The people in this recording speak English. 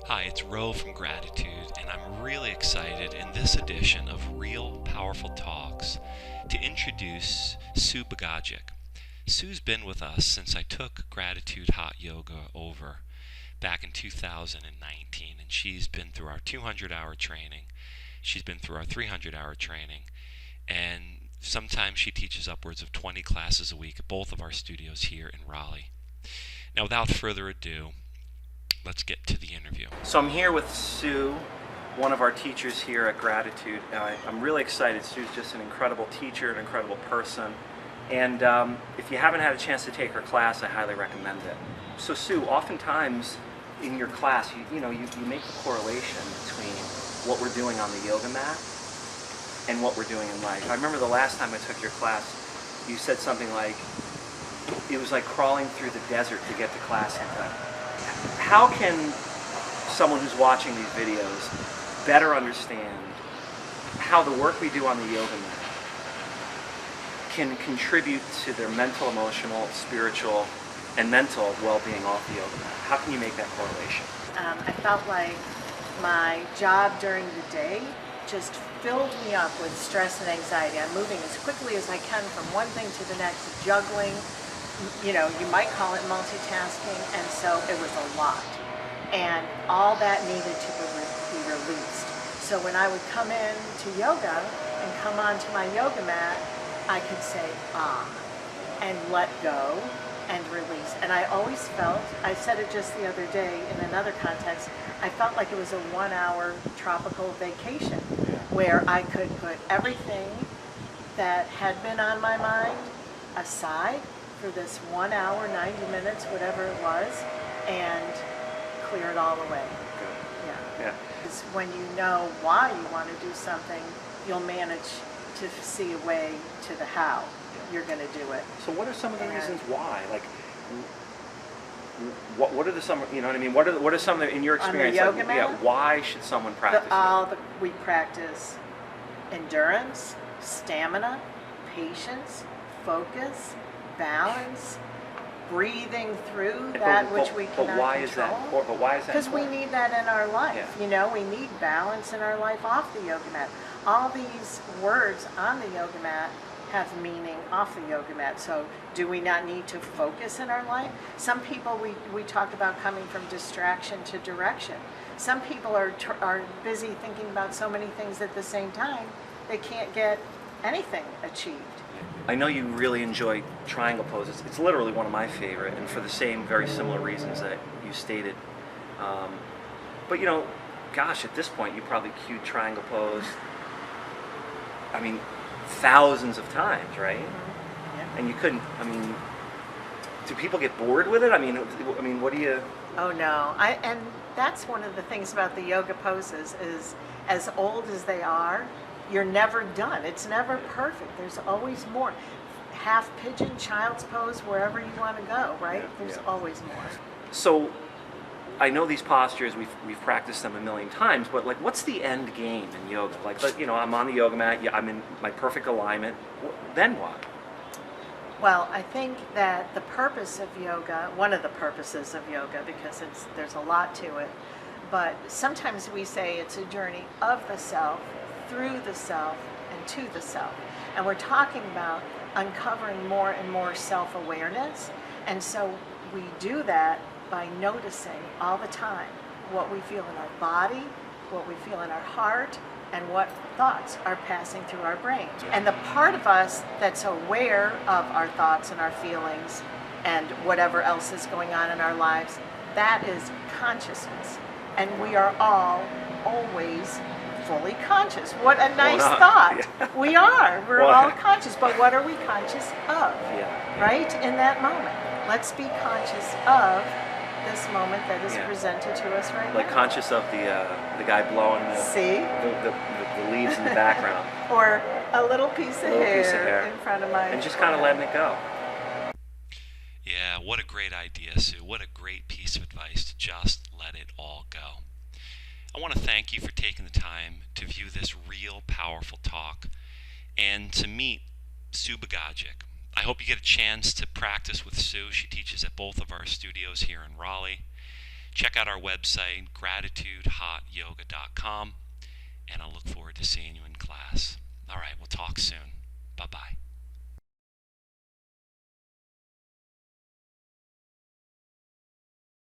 Hi, it's Ro from Gratitude, and I'm really excited in this edition of Real Powerful Talks to introduce Sue Bogaczyk. Sue's been with us since I took Gratitude Hot Yoga over back in 2019, and she's been through our 200-hour training. She's been through our 300-hour training, and sometimes she teaches upwards of 20 classes a week at both of our studios here in Raleigh. Now, without further ado, let's get to the interview. So I'm here with Sue, one of our teachers here at Gratitude. I'm really excited. Sue's just an incredible teacher, an incredible person. And if you haven't had a chance to take her class, I highly recommend it. So Sue, oftentimes in your class, you make the correlation between what we're doing on the yoga mat and what we're doing in life. I remember the last time I took your class, you said something like, it was like crawling through the desert to get to class on time. How can someone who's watching these videos better understand how the work we do on the yoga mat can contribute to their mental, emotional, spiritual, and mental well-being off the yoga mat? How can you make that correlation? I felt like my job during the day just filled me up with stress and anxiety. I'm moving as quickly as I can from one thing to the next, juggling. You might call it multitasking, and so it was a lot. And all that needed to be released. So when I would come in to yoga and come onto my yoga mat, I could say, and let go and release. And I always felt, I said it just the other day in another context, I felt like it was a 1-hour tropical vacation where I could put everything that had been on my mind aside for this 1 hour, 90 minutes, whatever it was, and clear it all away. Yeah. Because when you know why you want to do something, you'll manage to see a way to the how you're going to do it. So what are some of the reasons why? Like, what are the some, you know what I mean? What are some of the, in your experience, on the yoga mat? Why should someone practice we practice endurance, stamina, patience, focus, balance, breathing through that which we cannot control. But why is that? Because we need that in our life. Yeah. We need balance in our life off the yoga mat. All these words on the yoga mat have meaning off the yoga mat. So do we not need to focus in our life? Some people, we talk about coming from distraction to direction. Some people are busy thinking about so many things at the same time, they can't get anything achieved. I know you really enjoy triangle poses. It's literally one of my favorite, and for the same very similar reasons that you stated. But gosh, at this point, you probably cued triangle pose, I mean, thousands of times, right? Mm-hmm. Yeah. And you couldn't, do people get bored with it? I mean, what do you... Oh no, and that's one of the things about the yoga poses is, as old as they are, you're never done. It's never perfect. There's always more. Half pigeon, child's pose, wherever you want to go, right? There's always more. So, I know these postures, we've practiced them a million times, but like, what's the end game in yoga? Like, I'm on the yoga mat, I'm in my perfect alignment. Then what? Well, I think that the purpose of yoga, one of the purposes of yoga, because there's a lot to it, but sometimes we say it's a journey of the self, through the self, and to the self. And we're talking about uncovering more and more self-awareness. And so we do that by noticing all the time what we feel in our body, what we feel in our heart, and what thoughts are passing through our brain. And the part of us that's aware of our thoughts and our feelings and whatever else is going on in our lives, that is consciousness. And we are all always fully conscious. What a nice thought. Yeah. We are. We're all conscious. But what are we conscious of? Right? In that moment. Let's be conscious of this moment that is presented to us right now. Like conscious of the guy blowing the leaves in the background. Or a little piece of hair in front of my... And just kind of letting it go. Yeah, what a great idea, Sue. What a great piece of advice to just let it all go. I want to thank you for taking the time to view this real powerful talk and to meet Sue Bogaczyk. I hope you get a chance to practice with Sue. She teaches at both of our studios here in Raleigh. Check out our website, gratitudehotyoga.com, and I look forward to seeing you in class. All right, we'll talk